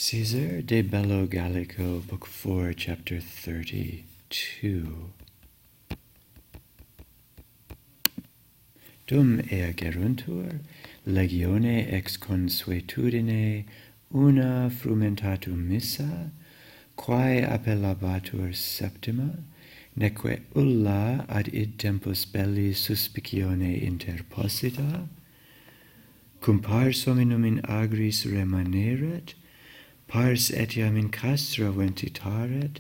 Caesar de Bello Gallico, Book 4, Chapter 32. Dum ea geruntur, legione ex consuetudine una frumentatum missa, quae appellabatur septima, neque ulla ad id tempus belli suspicione interposita, cum pars hominum in agris remaneret, pars etiam in castra ventitaret,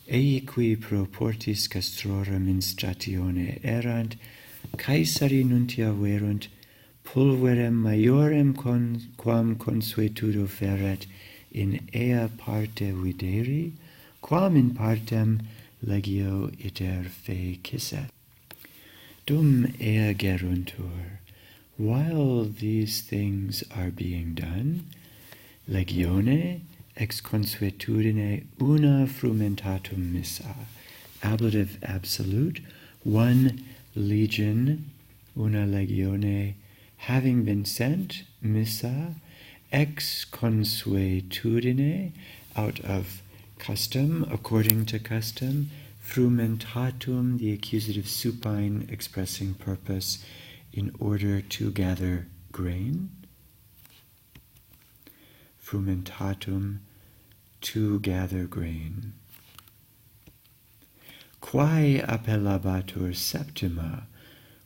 eiqui pro portis castrorum in stratione erant, Caesari nuntia verunt, pulverem maiorem quam consuetudo feret in ea parte videri, quam in partem legio iter fecisset. Dum ea geruntur, while these things are being done, legione ex consuetudine una frumentatum missa, ablative absolute, one legion, una legione, having been sent, missa, ex consuetudine, out of custom, according to custom, frumentatum, the accusative supine expressing purpose, in order to gather grain. Frumentatum, to gather grain. Quae appellabatur septima,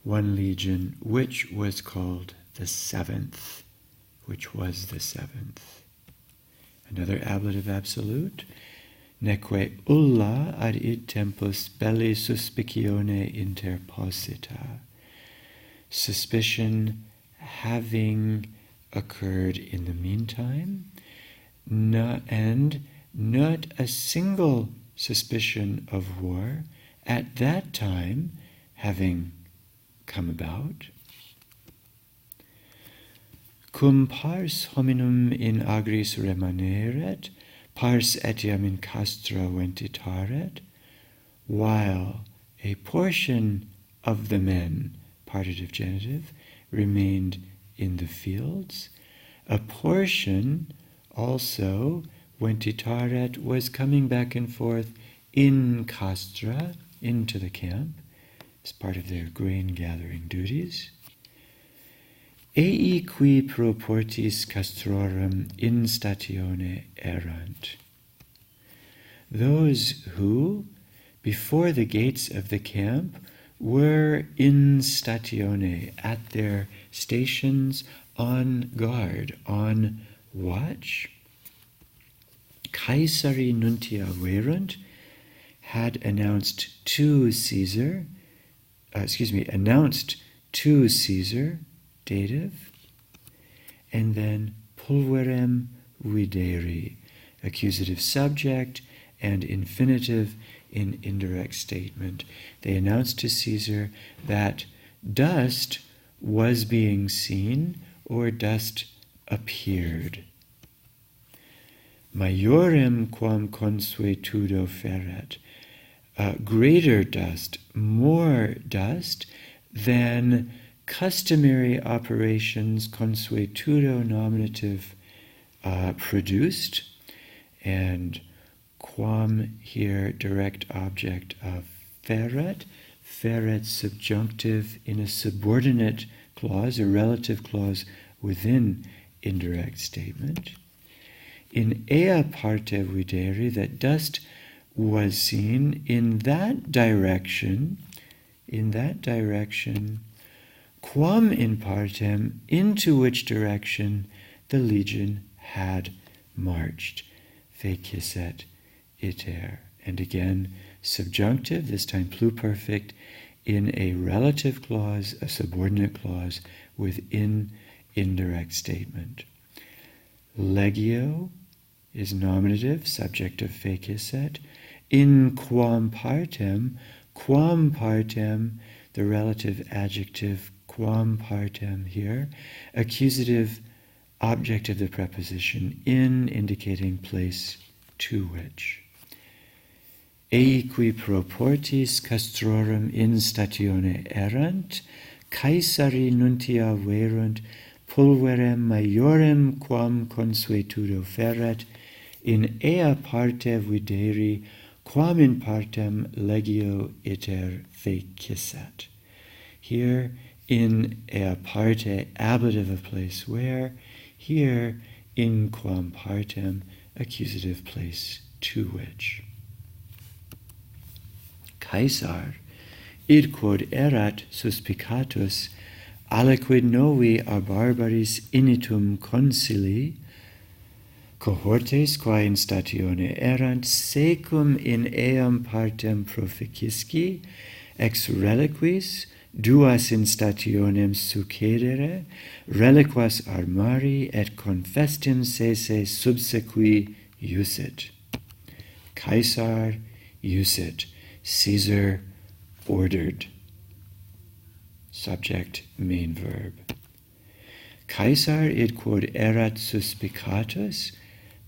one legion, which was called the seventh, which was the seventh. Another ablative absolute, neque ulla ad id tempus belli suspicione interposita, suspicion having occurred in the meantime, and not a single suspicion of war at that time having come about. Cum pars hominum in agris remaneret, pars etiam in castra ventitaret, while a portion of the men, partitive genitive, remained in the fields, a portion also ventitaret, was coming back and forth in castra, into the camp, as part of their grain gathering duties. Ei qui pro portis castrorum in statione erant. Those who, before the gates of the camp, were in statione, at their stations, on guard, on watch. Caesari nuntia verunt, had announced to Caesar, dative, and then pulverem videri, accusative subject and infinitive in indirect statement. They announced to Caesar that dust was being seen, or dust appeared. Maiorem quam consuetudo feret, greater dust, more dust than customary operations, consuetudo nominative, produced, and quam here direct object of feret, feret subjunctive in a subordinate clause, a relative clause within indirect statement. In ea parte videri, that dust was seen in that direction, quam in partem, into which direction the legion had marched. Fecisset iter. And again, subjunctive, this time pluperfect, in a relative clause, a subordinate clause within indirect statement. Legio is nominative, subject of fecisset. In quam partem, the relative adjective quam partem here, accusative object of the preposition in, indicating place to which. Eiqui pro portis castrorum in statione erant, Caesari nuntia verunt, pulverem maiorem quam consuetudo ferret, in ea parte videri, quam in partem legio iter fecisset. Here, in ea parte, ablative of place where, here, in quam partem, accusative place to which. Caesar, id quod erat suspicatus, aliquid novi a barbaris initum concili, cohortes quae in statione erant, secum in eam partem proficisci, ex reliquis, duas in stationem succedere, reliquas armari et confestim sese subsequi iusit. Caesar iusit, Caesar ordered. Subject, main verb. Caesar id quod erat suspicatus,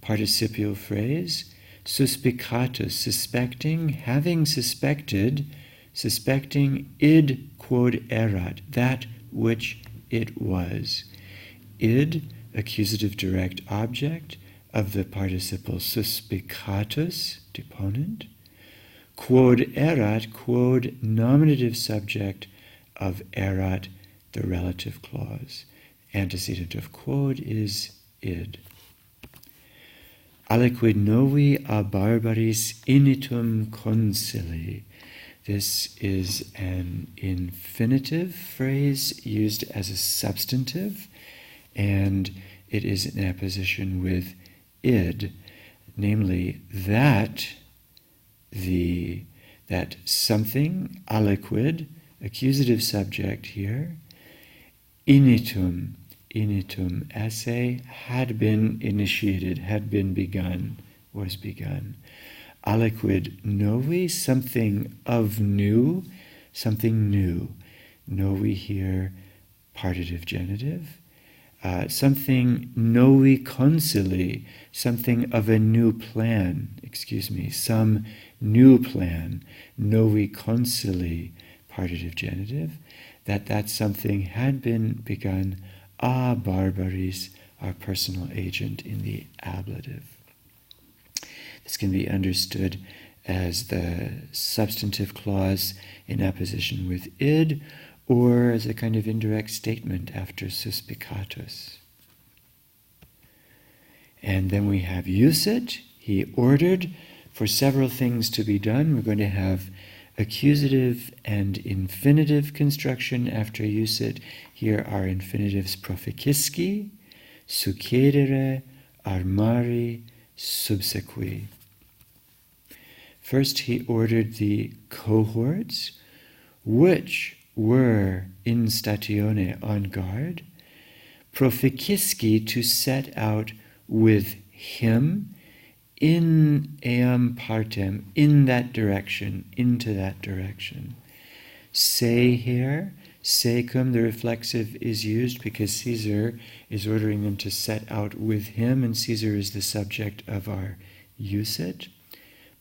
participial phrase, suspicatus, suspecting, having suspected, suspecting id quod erat, that which it was. Id, accusative direct object of the participle suspicatus, deponent. Quod erat, quod nominative subject of erat, the relative clause. Antecedent of quod is id. Aliquid novi a barbaris initum concili. This is an infinitive phrase used as a substantive, and it is in apposition with id, namely that something, aliquid, accusative subject here, initum, esse, had been initiated, had been begun, was begun. Aliquid novi, something of new, something new. Novi here, partitive genitive. Something novi concili, something of a new plan, some new plan, novi concili, partitive genitive, that something had been begun, a barbaris, our personal agent in the ablative. This can be understood as the substantive clause in apposition with id, or as a kind of indirect statement after suspicatus. And then we have iusit, he ordered for several things to be done. We're going to have accusative and infinitive construction after iusit. Here are infinitives proficisci, succedere, armari, subsequi. First, he ordered the cohorts, which were in statione on guard, proficisci, to set out with him in eam partem, in that direction, into that direction. Se here, secum, the reflexive is used because Caesar is ordering them to set out with him, and Caesar is the subject of our iusit.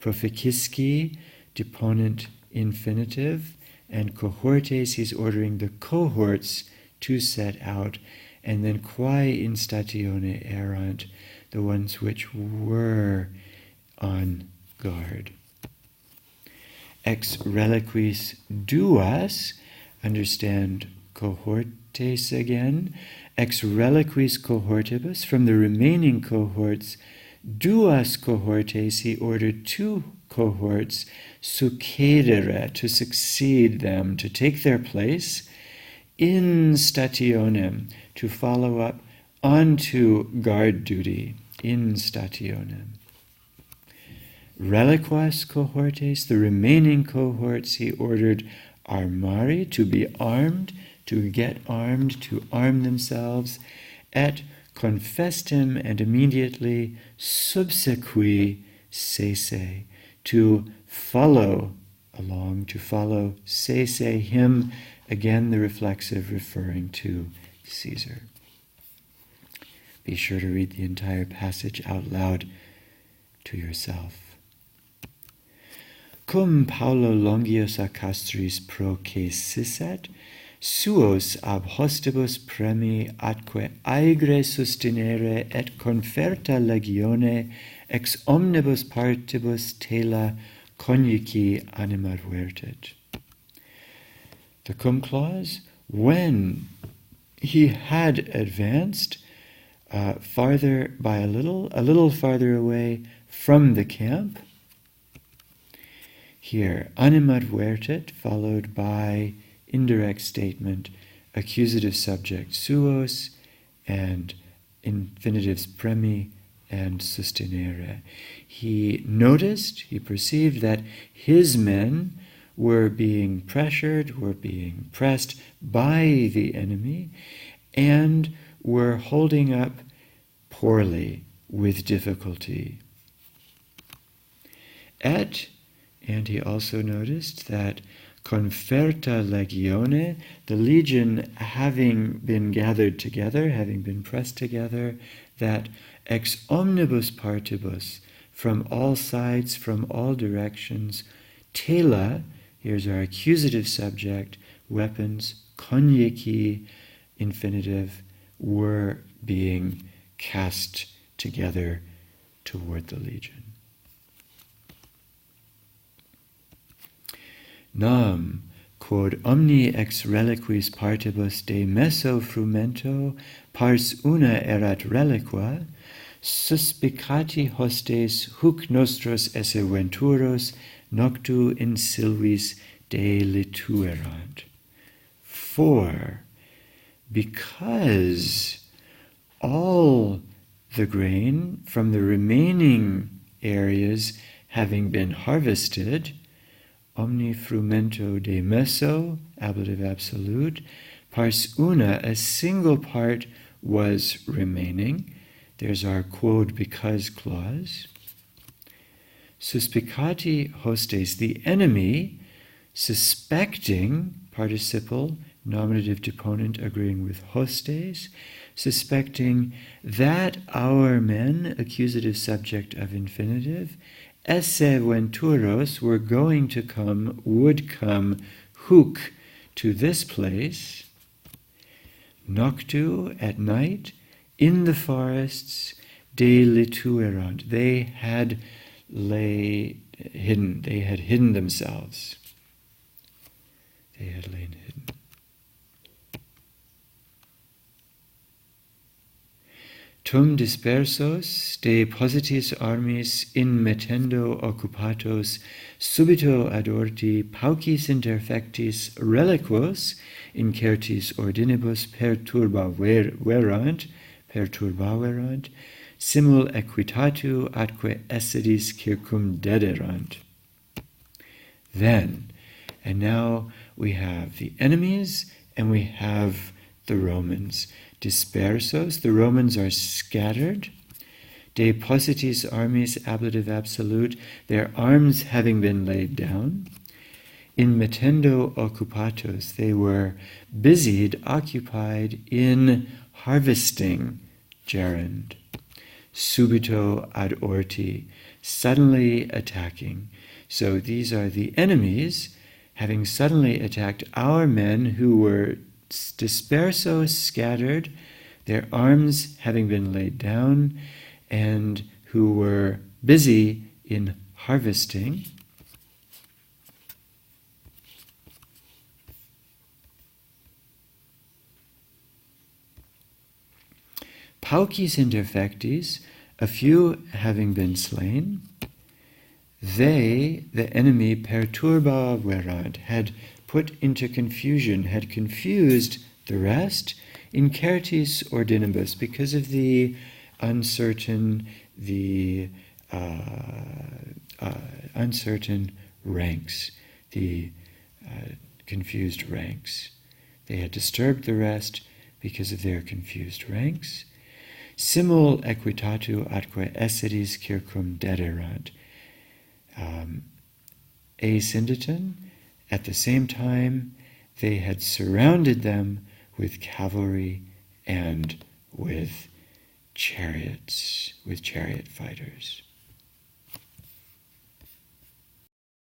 Proficisci, deponent infinitive, and cohortes, he's ordering the cohorts to set out, and then quae in statione erant, the ones which were on guard. Ex reliquis duas, understand cohortes again, ex reliquis cohortibus, from the remaining cohorts, duas cohortes, he ordered two cohorts, succedere, to succeed them, to take their place, in stationem, to follow up onto guard duty, in stationem. Reliquas cohortes, the remaining cohorts, he ordered armari, to be armed, to get armed, to arm themselves, et confestim, and immediately subsequi sese, to follow along, to follow sese, him, again the reflexive referring to Caesar. Be sure to read the entire passage out loud to yourself. Cum Paulo longius a castris procesisset, suos ab hostibus premi atque aegre sustinere et conferta legione ex omnibus partibus tela conjugi anima vertet. The cum clause, when he had advanced farther by a little farther away from the camp. Here, animat vertet, followed by indirect statement, accusative subject suos, and infinitives premi and sustinere. He noticed, he perceived that his men were being pressured, were being pressed by the enemy, and were holding up poorly, with difficulty. And he also noticed that conferta legione, the legion having been gathered together, having been pressed together, that ex omnibus partibus, from all sides, from all directions, tela, here's our accusative subject, weapons, conjugi, infinitive, were being cast together toward the legion. Nam, quod omni ex reliquis partibus de meso frumento pars una erat reliqua, suspicati hostes huc nostros esse venturos noctu in sylvis delituerant. For, because all the grain from the remaining areas having been harvested, omni frumento de meso, ablative absolute, pars una, a single part was remaining. There's our quod because clause. Suspicati hostes, the enemy, suspecting, participle, nominative deponent agreeing with hostes, suspecting that our men, accusative subject of infinitive, esse venturos, were going to come, would come, huc, to this place, noctu, at night, in the forests, delituerant, they had hidden themselves. They had lain hidden. Tum dispersos de positis armis in mettendo occupatos subito ad orti paucis interfectis reliquos incertis ordinibus perturbaverant, simul equitatu atque essedis circumdederant. Then, and now we have the enemies and we have the Romans. Dispersos, the Romans are scattered. De positis armis, ablative absolute, their arms having been laid down. In mettendo occupatos, they were busied, occupied in harvesting, gerund. Subito ad orti, suddenly attacking. So these are the enemies having suddenly attacked our men who were dispersos, scattered, their arms having been laid down, and who were busy in harvesting. Paucis interfectis, a few having been slain. They, the enemy, perturbaverant, had put into confusion, had confused the rest, incertis ordinibus, because of the uncertain ranks, the confused ranks. They had disturbed the rest because of their confused ranks. Simul equitatu atque essedis circumdederant. Asyndeton, at the same time, they had surrounded them with cavalry and with chariots, with chariot fighters.